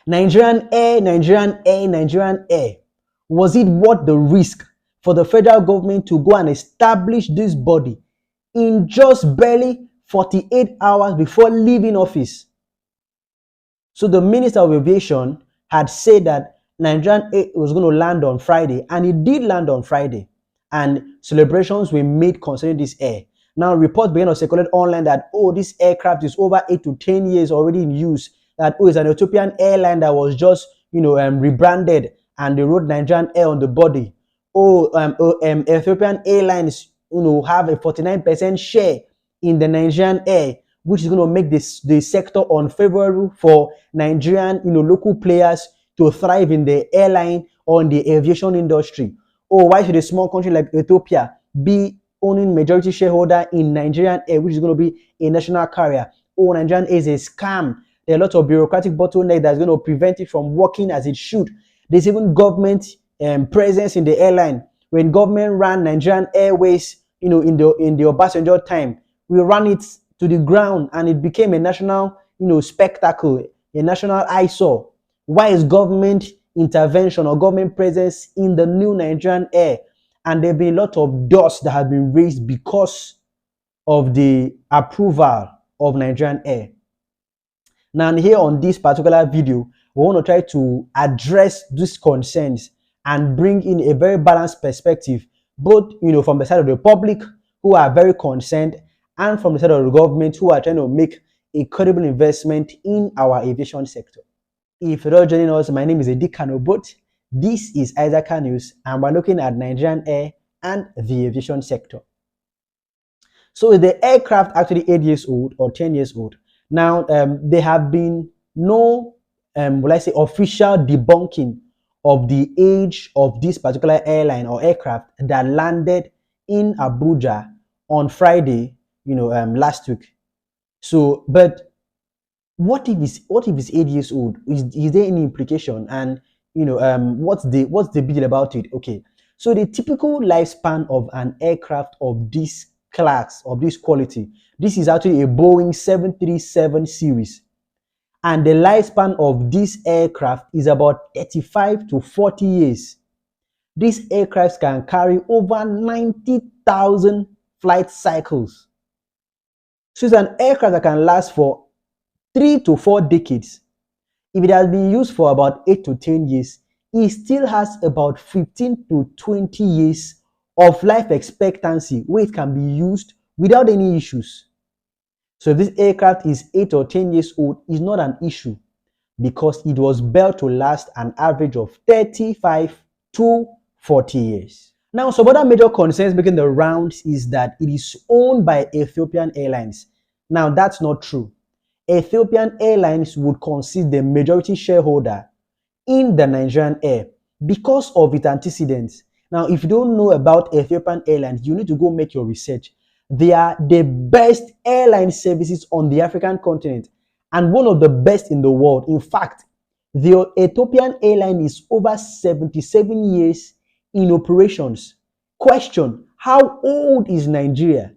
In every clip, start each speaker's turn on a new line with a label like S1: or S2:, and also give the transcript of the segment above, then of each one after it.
S1: Nigerian Air, Nigerian Air, Nigerian Air. Was it worth the risk for the federal government to go and establish this body in just barely 48 hours before leaving office? So the Minister of Aviation had said that Nigerian Air was going to land on Friday, and it did land on Friday. And celebrations were made concerning this air. Now, reports began to circulate online that, oh, this aircraft is over 8 to 10 years already in use. That, oh, it's an Ethiopian airline that was just, rebranded, and they wrote Nigerian Air on the body. Ethiopian Airlines, have a 49% share in the Nigerian Air, which is going to make the sector unfavorable for Nigerian, local players to thrive in the airline or in the aviation industry. Or why should a small country like Ethiopia be owning majority shareholder in Nigerian Air, which is going to be a national carrier? Oh, Nigerian Air is a scam. There are a lot of bureaucratic bottleneck that's going to prevent it from working as it should. There's even government presence in the airline. When government ran Nigerian Airways, in the Obasanjo time, we ran it to the ground, and it became a national, spectacle, a national eyesore. Why is government intervention or government presence in the new Nigerian Air? And there have been a lot of dust that have been raised because of the approval of Nigerian Air. Now, here on this particular video, we want to try to address these concerns and bring in a very balanced perspective, both from the side of the public, who are very concerned, and from the side of the government, who are trying to make a credible investment in our aviation sector. If you're joining us, my name is Eddie Kanobot. This is Isaac News, and we're looking at Nigerian Air and the aviation sector. So is the aircraft actually 8 years old or 10 years old? Now, there have been no, official debunking of the age of this particular airline or aircraft that landed in Abuja on Friday, last week. So, but what if it's 8 years old? Is there any implication? And what's the big deal about it? Okay, so the typical lifespan of an aircraft of this class, of this quality, this is actually a Boeing 737 series, and the lifespan of this aircraft is about 35 to 40 years. These aircrafts can carry over 90,000 flight cycles. So it's an aircraft that can last for 3 to 4 decades. If it has been used for about 8 to 10 years, it still has about 15 to 20 years of life expectancy where it can be used without any issues. So if this aircraft is 8 or 10 years old, it's not an issue because it was built to last an average of 35 to 40 years. Now, some other major concerns making the rounds is that it is owned by Ethiopian Airlines. Now, that's not true. Ethiopian Airlines would concede the majority shareholder in the Nigerian Air because of its antecedents. Now, if you don't know about Ethiopian Airlines, you need to go make your research. They are the best airline services on the African continent and one of the best in the world. In fact, the Ethiopian airline is over 77 years in operations. Question: how old is Nigeria?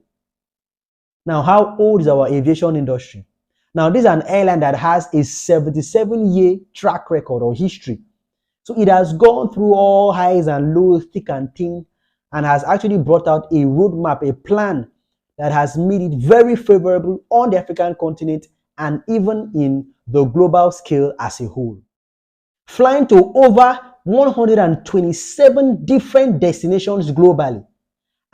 S1: Now, how old is our aviation industry? Now, this is an airline that has a 77-year track record or history. So it has gone through all highs and lows, thick and thin, and has actually brought out a roadmap, a plan that has made it very favorable on the African continent and even in the global scale as a whole. Flying to over 127 different destinations globally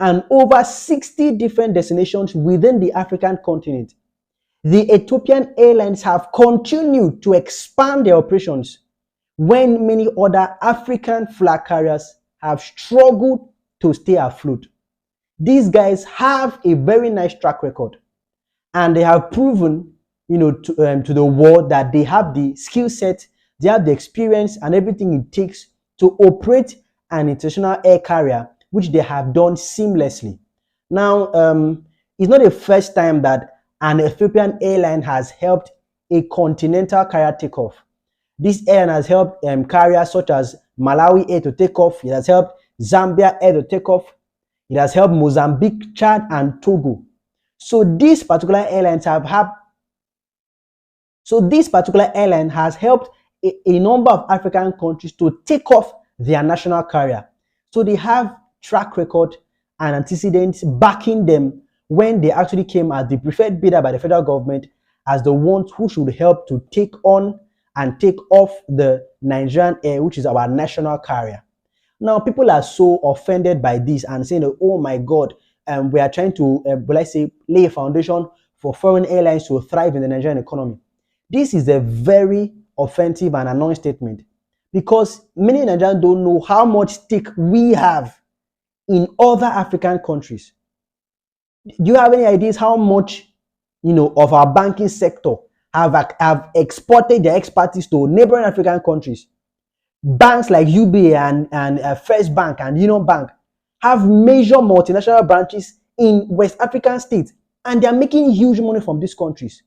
S1: and over 60 different destinations within the African continent, the Ethiopian Airlines have continued to expand their operations when many other African flag carriers have struggled to stay afloat. These guys have a very nice track record, and they have proven, to the world that they have the skill set, they have the experience and everything it takes to operate an international air carrier, which they have done seamlessly. Now, it's not the first time that an Ethiopian airline has helped a continental carrier take off. This airline has helped carriers such as Malawi Air to take off. It has helped Zambia Air to take off. It has helped Mozambique, Chad, and Togo. So this particular airline has helped a number of African countries to take off their national carrier. So they have track record and antecedents backing them when they actually came as the preferred bidder by the federal government as the ones who should help to take on and take off the Nigerian Air, which is our national carrier. Now, people are so offended by this and saying, oh my God, we are trying to, let's say, lay a foundation for foreign airlines to thrive in the Nigerian economy. This is a very offensive and annoying statement because many Nigerians don't know how much stake we have in other African countries. Do you have any ideas how much, of our banking sector have exported their expertise to neighboring African countries? Banks like UBA and First Bank and Union Bank have major multinational branches in West African states, and they are making huge money from these countries.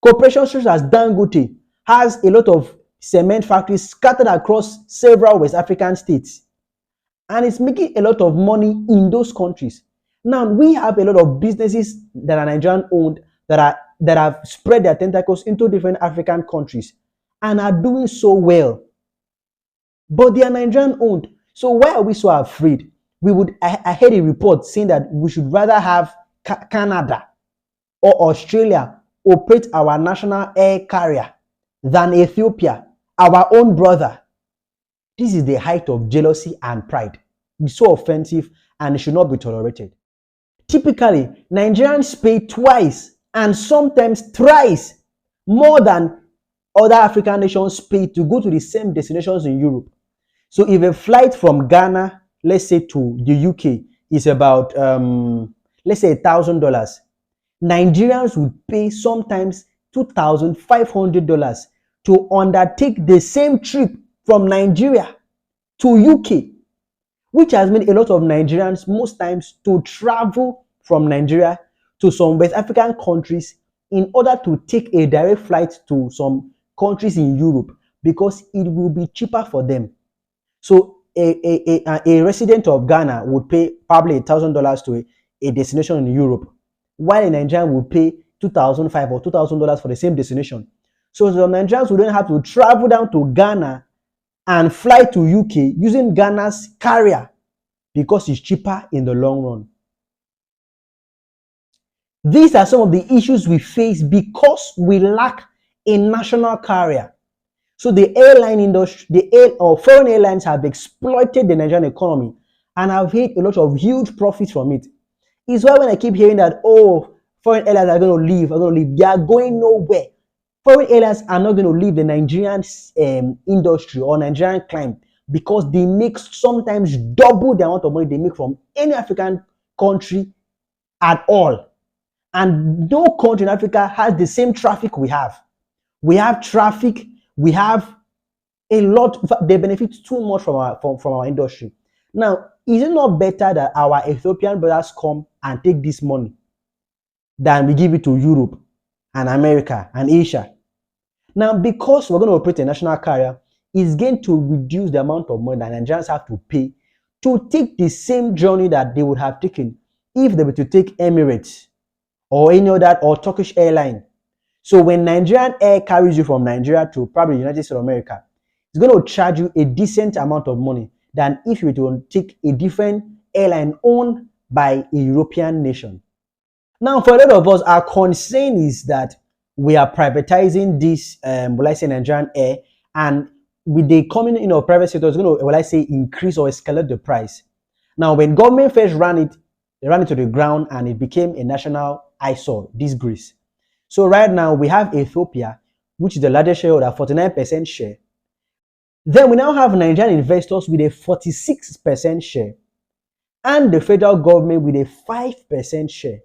S1: Corporations such as Dangote has a lot of cement factories scattered across several West African states, and it's making a lot of money in those countries. Now, we have a lot of businesses that are Nigerian owned that have spread their tentacles into different African countries and are doing so well. But they are Nigerian owned. So why are we so afraid? I heard a report saying that we should rather have Canada or Australia operate our national air carrier than Ethiopia, our own brother. This is the height of jealousy and pride. It's so offensive and it should not be tolerated. Typically, Nigerians pay twice and sometimes thrice more than other African nations pay to go to the same destinations in Europe. So if a flight from Ghana, let's say to the UK, is about, let's say $1,000, Nigerians would pay sometimes $2,500 to undertake the same trip from Nigeria to UK, which has made a lot of Nigerians most times to travel from Nigeria to some West African countries in order to take a direct flight to some countries in Europe because it will be cheaper for them. So a resident of Ghana would pay probably $1,000 to a destination in Europe, while a Nigerian would pay $2,500 or $2,000 for the same destination. So the Nigerians would then have to travel down to Ghana and fly to UK using Ghana's carrier because it's cheaper in the long run. These are some of the issues we face because we lack a national carrier. So the airline industry, foreign airlines have exploited the Nigerian economy and have made a lot of huge profits from it. It's why when I keep hearing that, foreign airlines are going to leave, they are going nowhere. Foreign airlines are not going to leave the Nigerian industry or Nigerian client because they make sometimes double the amount of money they make from any African country at all. And no country in Africa has the same traffic we have. We have traffic. We have a lot. They benefit too much from our industry. Now, is it not better that our Ethiopian brothers come and take this money than we give it to Europe and America and Asia? Now, because we're going to operate a national carrier, it's going to reduce the amount of money that Nigerians have to pay to take the same journey that they would have taken if they were to take Emirates or any other or Turkish airline. So when Nigerian Air carries you from Nigeria to probably the United States of America, it's going to charge you a decent amount of money than if you were to take a different airline owned by a European nation. Now, for a lot of us, our concern is that we are privatizing this, Nigerian Air, and with the coming in of private sector, it's going to, increase or escalate the price. Now, when government first ran it, they ran it to the ground and it became a national eyesore, disgrace. So right now we have Ethiopia, which is the largest shareholder, 49% share. Then we now have Nigerian investors with a 46% share and the federal government with a 5% share.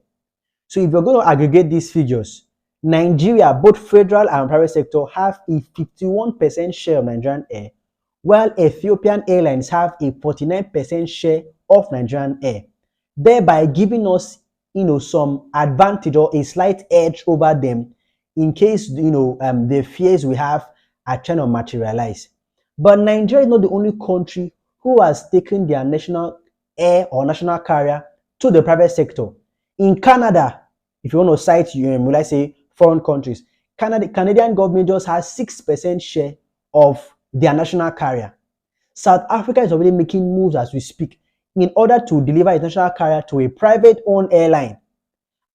S1: So if you're going to aggregate these figures, Nigeria, both federal and private sector, have a 51% share of Nigerian Air, while Ethiopian Airlines have a 49% share of Nigerian Air, thereby giving us some advantage or a slight edge over them in case the fears we have are trying to materialize. But Nigeria is not the only country who has taken their national air or national carrier to the private sector. In Canada, if you want to cite foreign countries, Canadian government just has 6% share of their national carrier. South Africa is already making moves as we speak in order to deliver a national carrier to a private-owned airline.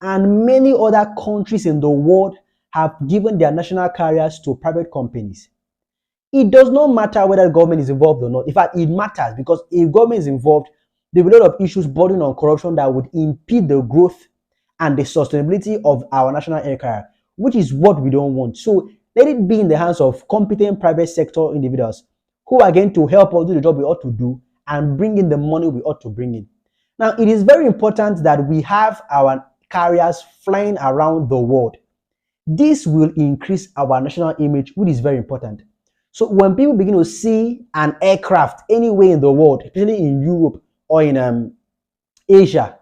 S1: And many other countries in the world have given their national carriers to private companies. It does not matter whether the government is involved or not. In fact, it matters because if government is involved, there will be a lot of issues bordering on corruption that would impede the growth and the sustainability of our national air carrier, which is what we don't want. So let it be in the hands of competent private sector individuals who are going to help us do the job we ought to do and bring in the money we ought to bring in. Now, it is very important that we have our carriers flying around the world. This will increase our national image, which is very important. So when people begin to see an aircraft anywhere in the world, especially in Europe or in Asia,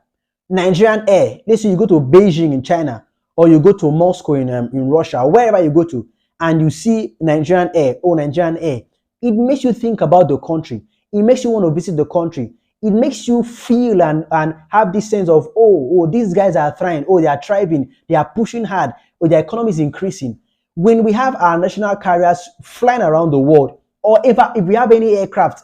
S1: Nigerian Air, let's say you go to Beijing in China or you go to Moscow in Russia, wherever you go to, and you see Nigerian Air or Nigerian Air, it makes you think about the country. It makes you want to visit the country. It makes you feel and have this sense of, oh, these guys are trying, oh, they are thriving, they are pushing hard, or their economy is increasing. When we have our national carriers flying around the world, or if we have any aircraft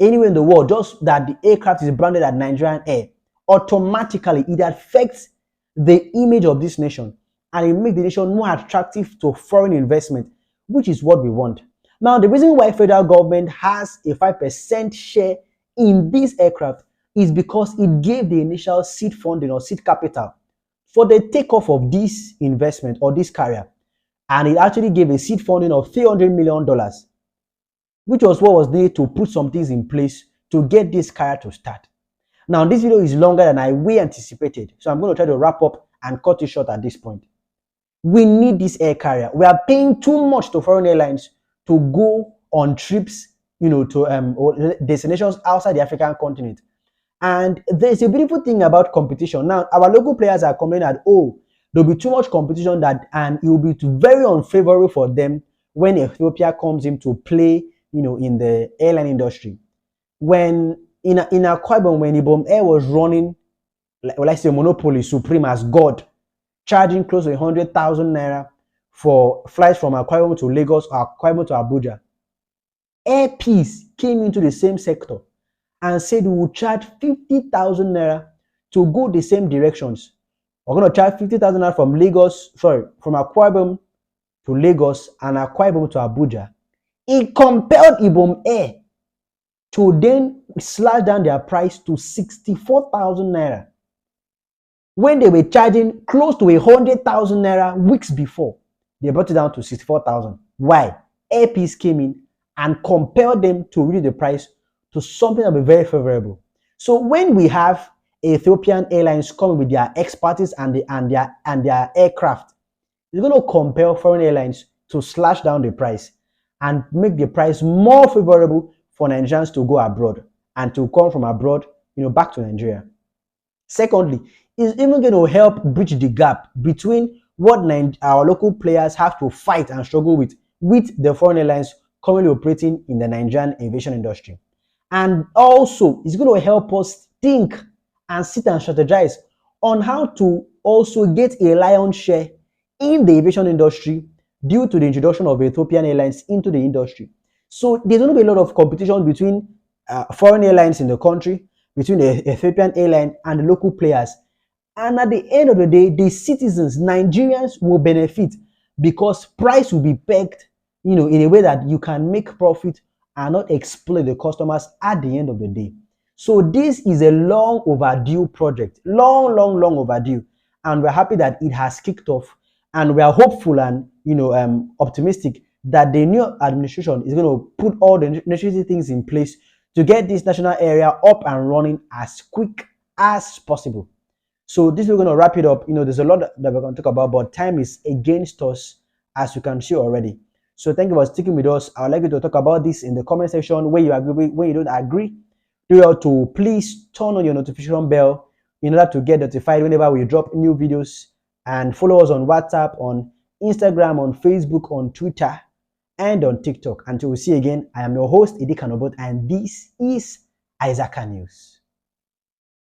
S1: anywhere in the world, just that the aircraft is branded as Nigerian Air, automatically it affects the image of this nation and it makes the nation more attractive to foreign investment, which is what we want. Now, the reason why federal government has a 5% share in this aircraft is because it gave the initial seed funding or seed capital for the takeoff of this investment or this carrier. And it actually gave a seed funding of $300 million, which was what was needed to put some things in place to get this carrier to start. Now, this video is longer than I anticipated, so I'm going to try to wrap up and cut it short at this point. We need this air carrier. We are paying too much to foreign airlines to go on trips, to destinations outside the African continent. And there's a beautiful thing about competition. Now, our local players are complaining that, oh, there'll be too much competition and it will be very unfavorable for them when Ethiopia comes in to play, in the airline industry. When in Akwa Ibom, when Ibom Air was running, let's say monopoly supreme as God, charging close to 100,000 naira for flights from Akwa Ibom to Lagos or Akwa Ibom to Abuja, Air Peace came into the same sector and said we will charge 50,000 naira to go the same directions. We're going to charge 50,000 naira from Akwa Ibom to Lagos and Akwa Ibom to Abuja. It compelled Ibom Air to then slash down their price to 64,000 naira when they were charging close to 100,000 naira weeks before. They brought it down to 64,000. Why? Air Peace came in and compelled them to reduce the price to something that will be very favorable. So when we have Ethiopian Airlines coming with their expertise and their aircraft, it's going to compel foreign airlines to slash down the price and make the price more favorable for Nigerians to go abroad and to come from abroad, back to Nigeria. Secondly, it's even going to help bridge the gap between what our local players have to fight and struggle with the foreign airlines currently operating in the Nigerian aviation industry. And also, it's going to help us think and sit and strategize on how to also get a lion's share in the aviation industry due to the introduction of Ethiopian Airlines into the industry. So there's going to be a lot of competition between foreign airlines in the country, between the Ethiopian airline and the local players. And at the end of the day, the citizens, Nigerians, will benefit because price will be pegged, in a way that you can make profit and not exploit the customers at the end of the day. So this is a long overdue project, long overdue. And we're happy that it has kicked off. And we are hopeful and optimistic that the new administration is going to put all the necessary things in place to get this national area up and running as quick as possible. So this we're going to wrap it up. There's a lot that we're going to talk about, but time is against us, as you can see already. So thank you for sticking with us. I would like you to talk about this in the comment section where you agree, where you don't agree. Do you have to please turn on your notification bell in order to get notified whenever we drop new videos, and follow us on WhatsApp, on Instagram, on Facebook, on Twitter, and on TikTok. Until we see again, I am your host, Idi Kanobot, and this is Isaac News.